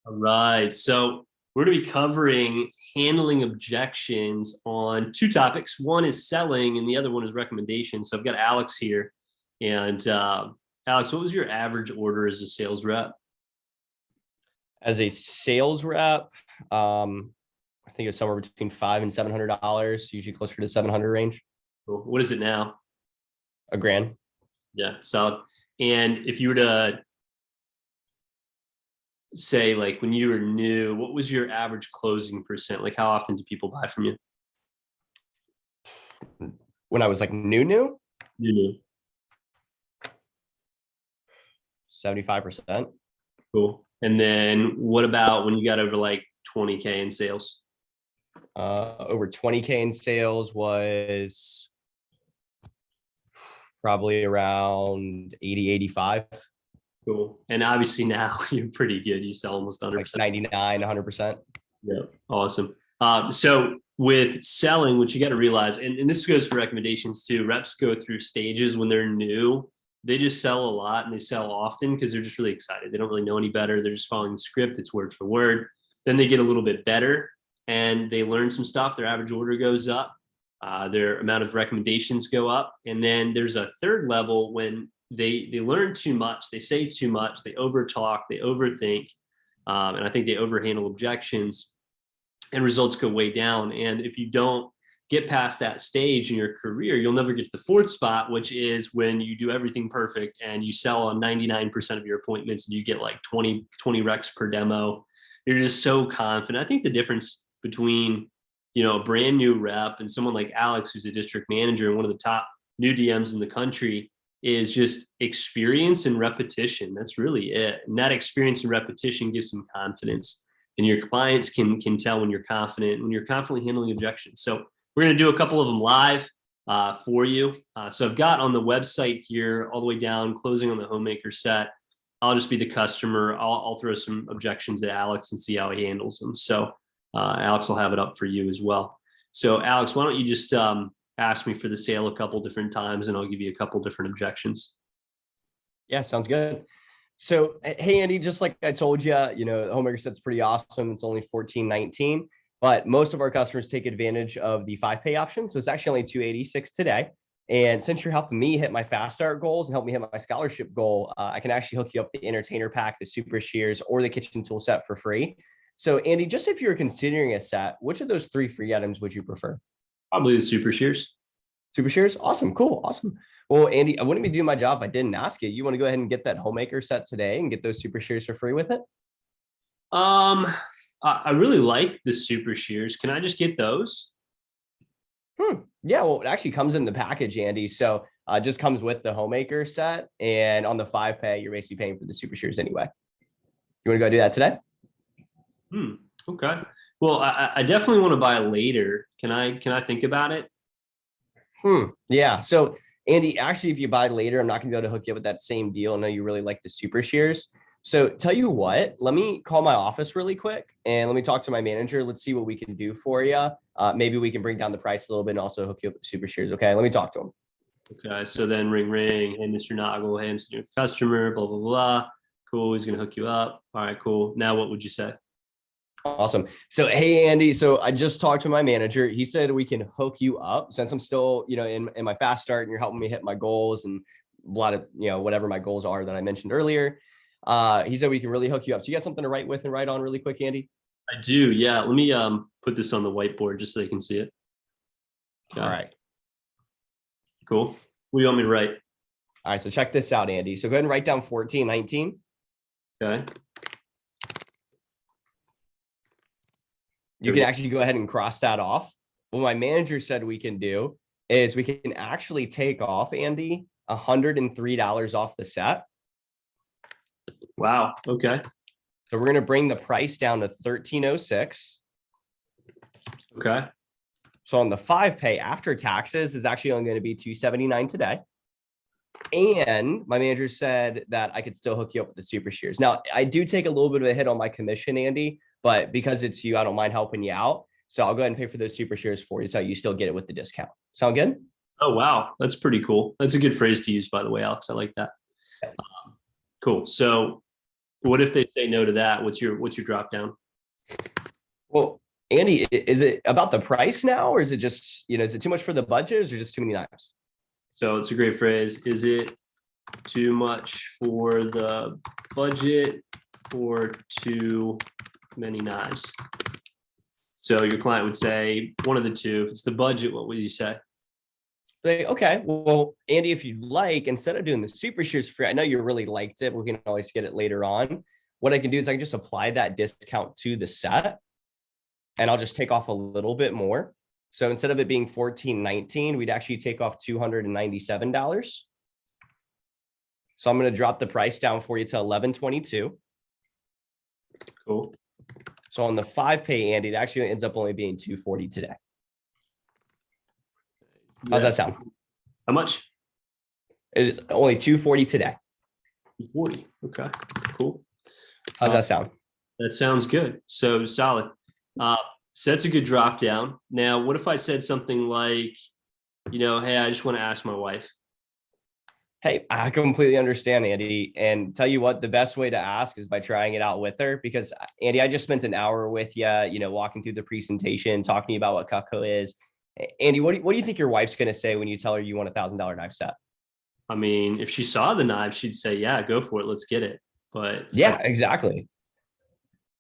All right. So we're going to be covering handling objections on two topics. One is selling, and the other one is recommendations. So I've got Alex here. And Alex, what was your average order as a sales rep? As a sales rep, I think it's somewhere between $500 and $700, usually closer to 700 range. Cool. What is it now? $1,000. Yeah. So, and if you were to say, like, when you were new, what was your average closing percent? Like, how often do people buy from you? When I was like new, New. 75%. Cool. And then what about when you got over like 20K in sales? Over 20K in sales was probably around 80, 85. Cool. And obviously now you're pretty good. You sell almost 100%. Like 99, 100%. Yeah. Awesome. So with selling, what you got to realize, and this goes for recommendations too, reps go through stages when they're new. They just sell a lot and they sell often because they're just really excited. They don't really know any better. They're just following the script. It's word for word. Then they get a little bit better and they learn some stuff. Their average order goes up. Their amount of recommendations go up. And then there's a third level when they learn too much. They say too much. They overtalk. They overthink. And I think they overhandle objections and results go way down. And if you don't get past that stage in your career, you'll never get to the fourth spot, which is when you do everything perfect and you sell on 99% of your appointments and you get like 20 recs per demo. You're just so confident. I think the difference between, a brand new rep and someone like Alex, who's a district manager and one of the top new DMs in the country, is just experience and repetition. That's really it. And that experience and repetition gives them confidence. And your clients can tell when you're confident, when you're confidently handling objections. So we're going to do a couple of them live for you. So I've got on the website here, all the way down, closing on the homemaker set. I'll just be the customer. I'll throw some objections at Alex and see how he handles them. So Alex will have it up for you as well. So Alex, why don't you just ask me for the sale a couple different times and I'll give you a couple different objections. Yeah, sounds good. So, hey, Andy, just like I told you, the homemaker set's pretty awesome. It's only $14.19, but most of our customers take advantage of the 5-pay option. So it's actually only $286 today. And since you're helping me hit my fast start goals and help me hit my scholarship goal, I can actually hook you up the entertainer pack, the super shears, or the kitchen tool set for free. So Andy, just if you're considering a set, which of those 3 free items would you prefer? Probably the super shears. Super shears? Awesome. Cool. Awesome. Well, Andy, I wouldn't be doing my job if I didn't ask you. You want to go ahead and get that homemaker set today and get those super shears for free with it? I really like the super shears. Can I just get those? Yeah, well, it actually comes in the package, Andy. So it just comes with the homemaker set. And on the 5-pay, you're basically paying for the super shears anyway. You want to go do that today? Okay. Well, I definitely want to buy later. Can I think about it? Yeah. So Andy, actually, if you buy later, I'm not going to be able to hook you up with that same deal. I know you really like the super shears. So tell you what, let me call my office really quick and let me talk to my manager. Let's see what we can do for you. Maybe we can bring down the price a little bit and also hook you up with the super shears. Okay. Let me talk to him. Okay. So then ring. Hey, Mr. Noggle. Hey, I'm sitting with the customer, blah, blah, blah. Cool. He's going to hook you up. All right, cool. Now what would you say? Awesome. So, hey, Andy, so I just talked to my manager. He said we can hook you up since I'm still, in my fast start and you're helping me hit my goals and a lot of, whatever my goals are that I mentioned earlier. He said we can really hook you up. So you got something to write with and write on really quick, Andy? I do. Yeah. Let me put this on the whiteboard just so they can see it. Okay. All right. Cool. What do you want me to write? All right. So check this out, Andy. So go ahead and write down 1419. Okay. You can actually go ahead and cross that off. What my manager said we can do is we can actually take off, Andy, $103 off the set. Wow. Okay. So we're going to bring the price down to $13.06. Okay. So on the 5-pay after taxes is actually only going to be $279 today. And my manager said that I could still hook you up with the super shears. Now, I do take a little bit of a hit on my commission, Andy, but because it's you, I don't mind helping you out. So I'll go ahead and pay for those super shears for you so you still get it with the discount. Sound good? Oh, wow. That's pretty cool. That's a good phrase to use, by the way, Alex. I like that. Cool. So What if they say no to that? What's your drop down? Well, Andy, is it about the price now, or is it just, is it too much for the budget, or is there just too many knives? So it's a great phrase. Is it too much for the budget or too many knives? So your client would say one of the two. If it's the budget, what would you say? Like, okay, well, Andy, if you'd like, instead of doing the super shears free, I know you really liked it. We can always get it later on. What I can do is I can just apply that discount to the set, and I'll just take off a little bit more. So instead of it being $14.19, we'd actually take off $297. So I'm going to drop the price down for you to $11.22. Cool. So on the 5-pay, Andy, it actually ends up only being $240 today. How's that sound? How much? It is only $240 today. 40. Okay, cool. How's that sound? That sounds good. So solid. So that's a good drop down. Now, what if I said something like, hey, I just want to ask my wife. Hey, I completely understand, Andy. And tell you what, the best way to ask is by trying it out with her. Because Andy, I just spent an hour with you, walking through the presentation, talking to you about what Cutco is. Andy, what do you think your wife's going to say when you tell her you want $1,000 knife set? I mean, if she saw the knife, she'd say, yeah, go for it. Let's get it. But yeah, exactly.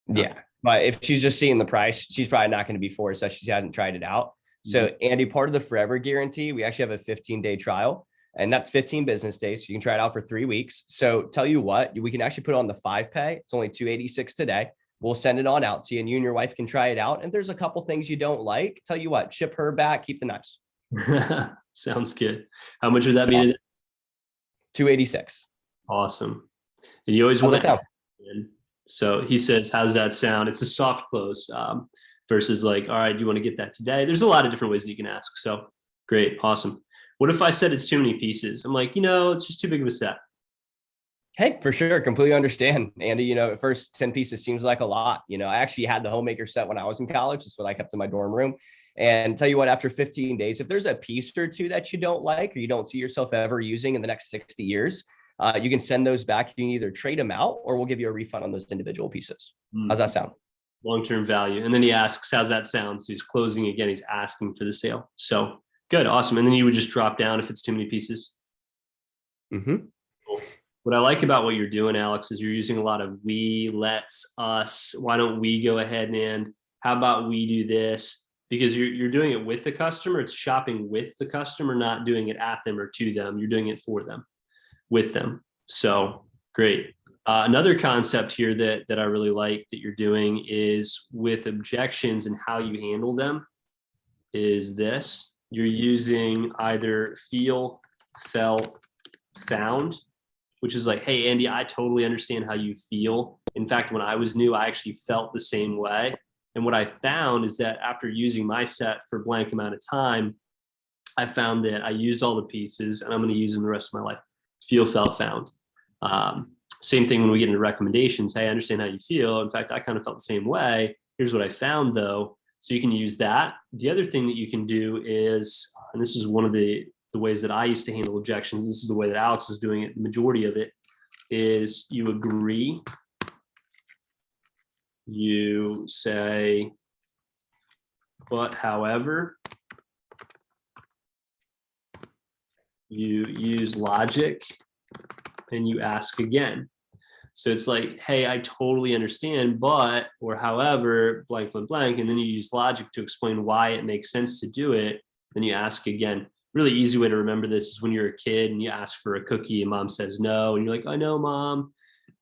Yeah. But if she's just seeing the price, she's probably not going to be for it. So she hasn't tried it out. So Andy, part of the forever guarantee, we actually have a 15-day trial, and that's 15 business days. So you can try it out for 3 weeks. So tell you what, we can actually put it on the 5-pay. It's only $286 today. We'll send it on out to you, and you and your wife can try it out. And there's a couple things you don't like. Tell you what, ship her back, keep the knives. Sounds good. How much would that be today? $286. Awesome. And you always want to sound? So he says, how's that sound? It's a soft close versus like, all right, do you want to get that today? There's a lot of different ways that you can ask. So great. Awesome. What if I said it's too many pieces? I'm like, it's just too big of a set. Hey, for sure. Completely understand, Andy. At first 10 pieces seems like a lot. I actually had the homemaker set when I was in college. That's what I kept in my dorm room. And tell you what, after 15 days, if there's a piece or two that you don't like, or you don't see yourself ever using in the next 60 years, you can send those back. You can either trade them out, or we'll give you a refund on those individual pieces. How's that sound? Long-term value. And then he asks, how's that sound? So he's closing again. He's asking for the sale. So good. Awesome. And then you would just drop down if it's too many pieces. Mm-hmm. Cool. What I like about what you're doing, Alex, is you're using a lot of we, let's, us. Why don't we go ahead and how about we do this? Because you're doing it with the customer. It's shopping with the customer, not doing it at them or to them. You're doing it for them, with them. So great. Another concept here that I really like that you're doing is with objections and how you handle them is this. You're using either feel, felt, found, which is like, hey, Andy, I totally understand how you feel. In fact, when I was new, I actually felt the same way. And what I found is that after using my set for a blank amount of time, I found that I used all the pieces and I'm going to use them the rest of my life. Feel, felt, found. Same thing when we get into recommendations. Hey, I understand how you feel. In fact, I kind of felt the same way. Here's what I found though. So you can use that. The other thing that you can do is, and this is one of the ways that I used to handle objections. This is the way that Alex is doing it. The majority of it is you agree. You say, but however, you use logic and you ask again. So it's like, hey, I totally understand, but, or however, blank, blank, blank. And then you use logic to explain why it makes sense to do it. Then you ask again. Really easy way to remember this is when you're a kid and you ask for a cookie and mom says no. And you're like, I know, mom.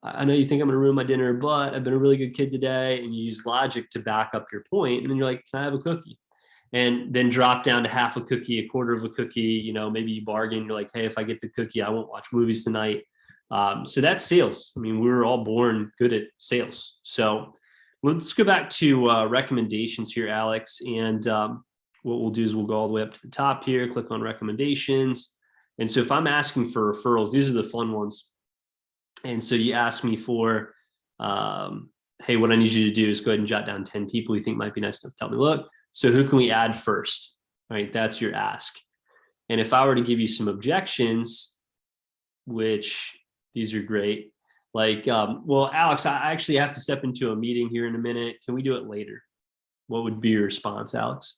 I know you think I'm going to ruin my dinner, but I've been a really good kid today. And you use logic to back up your point. And then you're like, can I have a cookie? And then drop down to half a cookie, a quarter of a cookie, maybe you bargain. You're like, hey, if I get the cookie, I won't watch movies tonight. So that's sales. I mean, we were all born good at sales. So let's go back to recommendations here, Alex. And what we'll do is we'll go all the way up to the top here, click on recommendations. And so if I'm asking for referrals, these are the fun ones. And so you ask me for, hey, what I need you to do is go ahead and jot down 10 people you think might be nice enough to help me look. So who can we add first? All right, that's your ask. And if I were to give you some objections, which these are great, Like, well, Alex, I actually have to step into a meeting here in a minute. Can we do it later? What would be your response, Alex?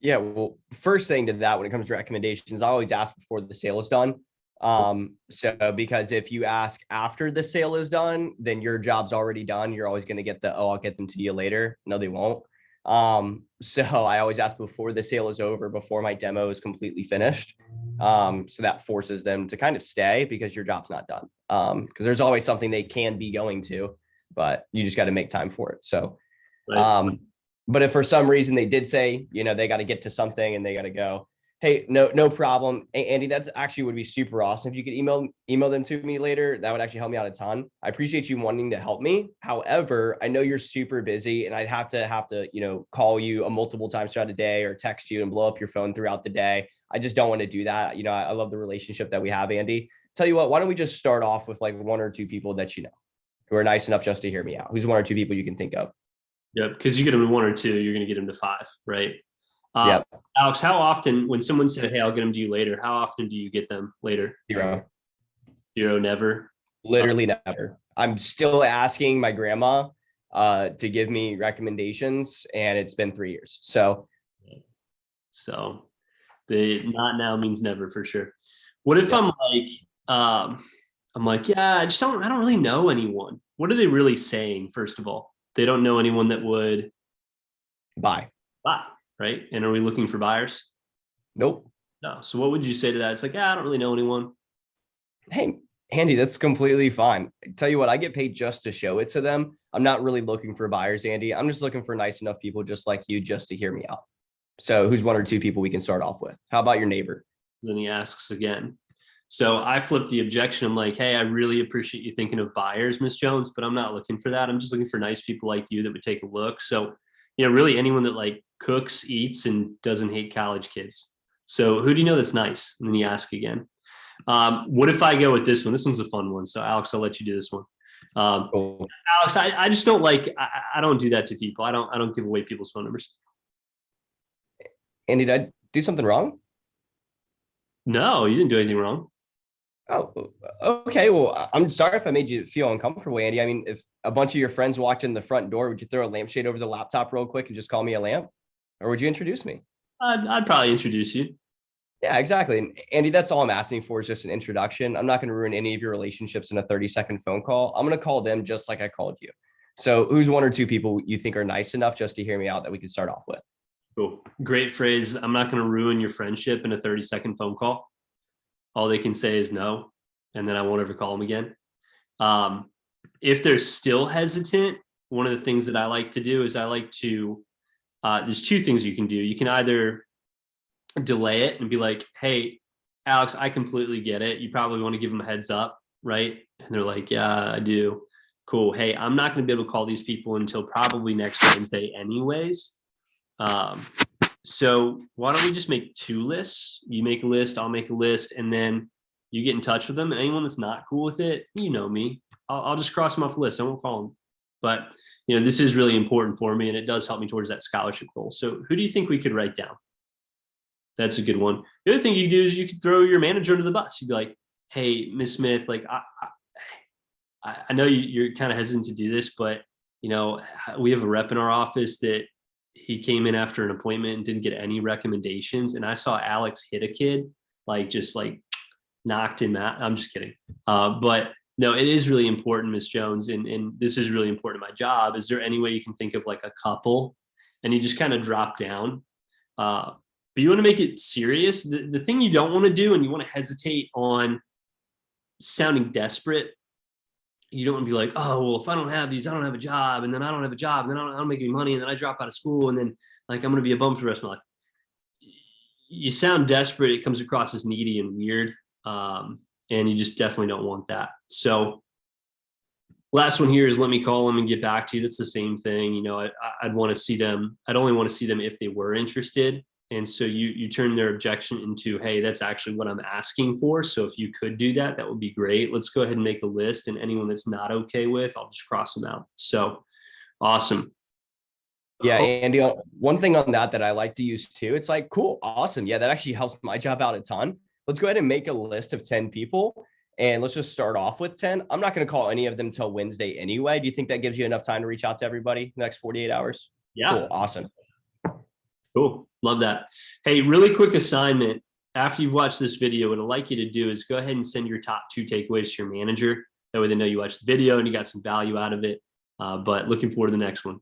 Yeah, well, first thing to that when it comes to recommendations, I always ask before the sale is done. So because if you ask after the sale is done, then your job's already done. You're always going to get the, oh, I'll get them to you later. No, they won't. So I always ask before the sale is over, before my demo is completely finished. So that forces them to kind of stay because your job's not done. Because there's always something they can be going to, but you just got to make time for it. So, Right. but if for some reason they did say, they got to get to something and they got to go, hey, no problem. Andy, that's actually would be super awesome. If you could email them to me later, that would actually help me out a ton. I appreciate you wanting to help me. However, I know you're super busy and I'd have to, call you a multiple times throughout the day or text you and blow up your phone throughout the day. I just don't want to do that. I love the relationship that we have, Andy. Tell you what, why don't we just start off with like one or two people that who are nice enough just to hear me out? Who's one or two people you can think of? Yep. Because you get them to one or two, you're going to get them to five, right? Yeah. Alex, how often, when someone said, hey, I'll get them to you later, how often do you get them later? Zero. Zero, never. Literally never. I'm still asking my grandma to give me recommendations, and it's been 3 years. So the not now means never for sure. What if I'm like, yeah, I don't really know anyone. What are they really saying? First of all, they don't know anyone that would buy. Right? And are we looking for buyers? Nope. No. So what would you say to that? It's like, I don't really know anyone. Hey, Andy, that's completely fine. Tell you what, I get paid just to show it to them. I'm not really looking for buyers, Andy. I'm just looking for nice enough people just like you just to hear me out. So who's one or two people we can start off with? How about your neighbor? Then he asks again. So I flipped the objection. I'm like, hey, I really appreciate you thinking of buyers, Miss Jones, but I'm not looking for that. I'm just looking for nice people like you that would take a look. So, really anyone that like cooks, eats, and doesn't hate college kids. So who do you know that's nice? And then you ask again. What if I go with this one? This one's a fun one. So Alex, I'll let you do this one. Cool. Alex, I just don't like, I don't do that to people. I don't give away people's phone numbers. Andy, did I do something wrong? No, you didn't do anything wrong. Oh, okay. Well, I'm sorry if I made you feel uncomfortable, Andy. I mean, if a bunch of your friends walked in the front door, would you throw a lampshade over the laptop real quick and just call me a lamp? Or would you introduce me? I'd probably introduce you. Yeah, exactly. And Andy, that's all I'm asking for is just an introduction. I'm not going to ruin any of your relationships in a 30-second phone call. I'm going to call them just like I called you. So who's one or two people you think are nice enough just to hear me out that we can start off with? Cool. Great phrase. I'm not going to ruin your friendship in a 30-second phone call. All they can say is no, and then I won't ever call them again. If they're still hesitant, one of the things that I like to do is there's two things you can do. You can either delay it and be like, hey, Alex, I completely get it. You probably want to give them a heads up, right? And they're like, yeah, I do. Cool. Hey, I'm not going to be able to call these people until probably next Wednesday anyways. So why don't we just make two lists? You make a list, I'll make a list, and then you get in touch with them. And anyone that's not cool with it, you know me, I'll just cross them off the list. I won't call them. But this is really important for me, and it does help me towards that scholarship goal. So who do you think we could write down? That's a good one. The other thing you do is you could throw your manager under the bus. You'd be like, hey, Miss Smith, like I know you're kind of hesitant to do this, but we have a rep in our office that he came in after an appointment and didn't get any recommendations. And I saw Alex hit a kid, just knocked him out. I'm just kidding. But no, it is really important, Miss Jones. And this is really important to my job. Is there any way you can think of like a couple? And you just kind of drop down. But you want to make it serious. The thing you don't want to do, and you want to hesitate on sounding desperate. You don't want to be like, oh, well, if I don't have these, I don't have a job. And then I don't have a job. And then I don't make any money. And then I drop out of school. And then I'm going to be a bum for the rest of my life. You sound desperate. It comes across as needy and weird. And you just definitely don't want that. So last one here is let me call them and get back to you. That's the same thing. I'd want to see them. I'd only want to see them if they were interested. And so you turn their objection into, hey, that's actually what I'm asking for. So if you could do that, that would be great. Let's go ahead and make a list. And anyone that's not okay with, I'll just cross them out. So awesome. Yeah, Andy, one thing on that I like to use too, it's like, cool, awesome. Yeah, that actually helps my job out a ton. Let's go ahead and make a list of 10 people. And let's just start off with 10. I'm not going to call any of them till Wednesday anyway. Do you think that gives you enough time to reach out to everybody in the next 48 hours? Yeah. Cool. Awesome. Cool. Love that. Hey, really quick assignment. After you've watched this video, what I'd like you to do is go ahead and send your top 2 takeaways to your manager. That way they know you watched the video and you got some value out of it. But looking forward to the next one.